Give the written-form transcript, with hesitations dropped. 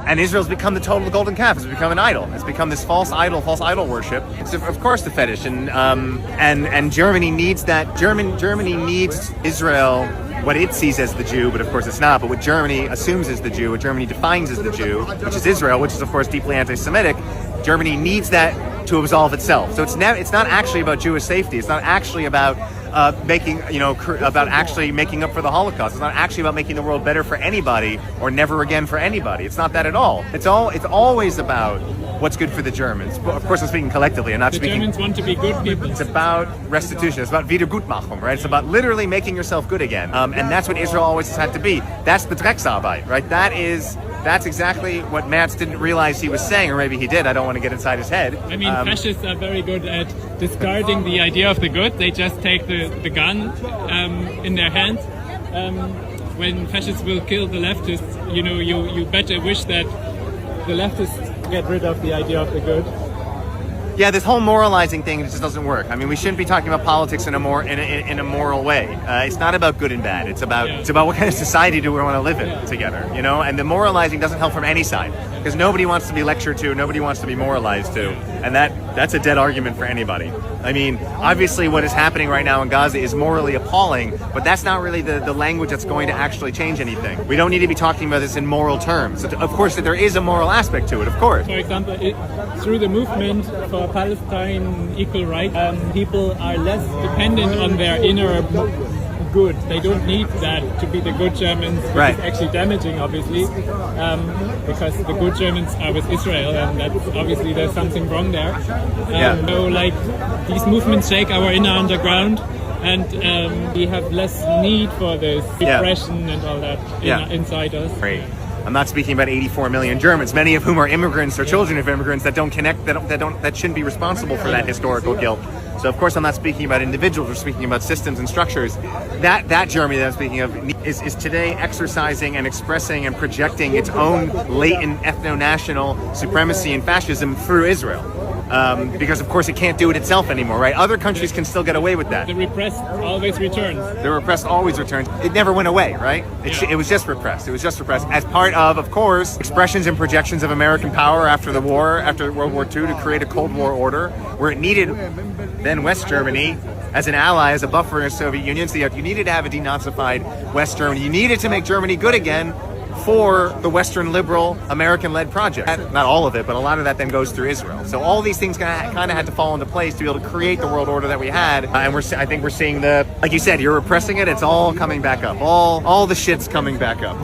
And Israel's become the total golden calf. It's become an idol. It's become this false idol worship. It's of course the fetish, and Germany needs that. Germany needs Israel, what it sees as the Jew, but of course it's not. But what Germany assumes is the Jew, what Germany defines as the Jew, which is Israel, which is of course deeply anti-Semitic. Germany needs that to absolve itself. So it's not actually about Jewish safety. It's not actually about about actually making up for the Holocaust. It's not actually about making the world better for anybody or never again for anybody. It's not that at all. It's always about what's good for the Germans. Of course, I'm speaking collectively. I'm not speaking. The Germans want to be good people. It's about restitution. It's about Wiedergutmachung, right? It's about literally making yourself good again. And that's what Israel always has had to be. That's the Drecksarbeit, right? That's exactly what Merz didn't realize he was saying, or maybe he did. I don't want to get inside his head. I mean, fascists are very good at discarding the idea of the good. They just take the gun in their hands. When fascists will kill the leftists, you better wish that the leftists get rid of the idea of the good. Yeah, this whole moralizing thing just doesn't work. I mean, we shouldn't be talking about politics in a moral way. It's not about good and bad. It's about what kind of society do we want to live in together, And the moralizing doesn't help from any side, because nobody wants to be lectured to, nobody wants to be moralized to, and that's a dead argument for anybody. I mean, obviously what is happening right now in Gaza is morally appalling, but that's not really the language that's going to actually change anything. We don't need to be talking about this in moral terms. Of course, there is a moral aspect to it, of course. For example, through the movement for Palestine equal rights, people are less dependent on their inner good. They don't need that to be the good Germans, which is actually damaging, obviously, because the good Germans are with Israel, and that's obviously there's something wrong there. So, these movements shake our inner underground, and we have less need for this repression and all that inside us. Great. I'm not speaking about 84 million Germans, many of whom are immigrants or children of immigrants that don't connect, that shouldn't be responsible for that historical guilt. So of course I'm not speaking about individuals, we're speaking about systems and structures. That Germany that I'm speaking of is today exercising and expressing and projecting its own latent ethno-national supremacy and fascism through Israel. Because of course it can't do it itself anymore, right? Other countries can still get away with that. The repressed always returns. The repressed always returns. It never went away, right? It was just repressed. It was just repressed as part of course, expressions and projections of American power after the war, after World War II, to create a Cold War order where it needed then West Germany as an ally, as a buffer in the Soviet Union. So you needed to have a denazified West Germany. You needed to make Germany good again for the Western liberal American-led project. Not all of it, but a lot of that then goes through Israel. So all these things kind of had to fall into place to be able to create the world order that we had. And I think we're seeing like you said, you're repressing it. It's all coming back up. All the shit's coming back up.